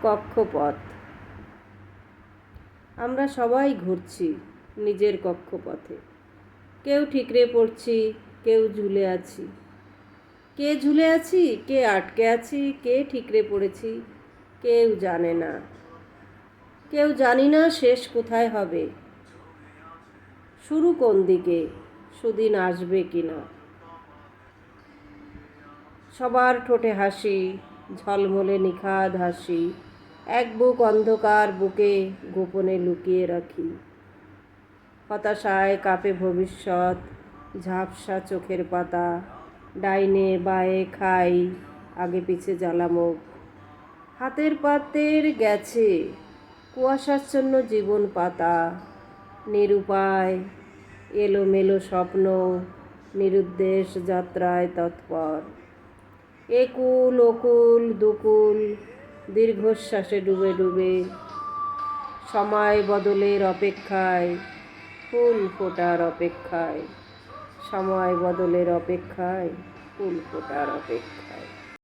কক্ষপথ। আমরা সবাই ঘুরছি নিজের কক্ষপথে। কেউ ঠিকরে পড়ছি, কেউ ঝুলে আছি। কে ঝুলে আছি, কে আটকে আছি, কে ঠিকরে পড়েছি, কেউ জানে না। কেউ জানি না শেষ কোথায় হবে, শুরু কোন দিকে, সুদিন আসবে কিনা। সবার ঠোঁটে হাসি, ঝলমলে নিখাদ হাসি। এক বুক অন্ধকার বুকে গোপনে লুকিয়ে রাখি। হতাশায় কাঁপে ভবিষ্যৎ, ঝাপসা চোখের পাতা। ডাইনে বাঁয়ে খাই, আগে পিছে জ্বালামুখ। হাতের পাতের গেছে কুয়াশাচ্ছন্ন জীবন পাতা। নিরুপায় এলোমেলো স্বপ্ন, নিরুদ্দেশ যাত্রায় তৎপর। একুল ওকুল দুকুল, দীর্ঘশ্বাসে ডুবে ডুবে। সময় বদলের অপেক্ষায়, ফুল ফোটার অপেক্ষায়। সময় বদলের অপেক্ষায়, ফুল ফোটার অপেক্ষায়।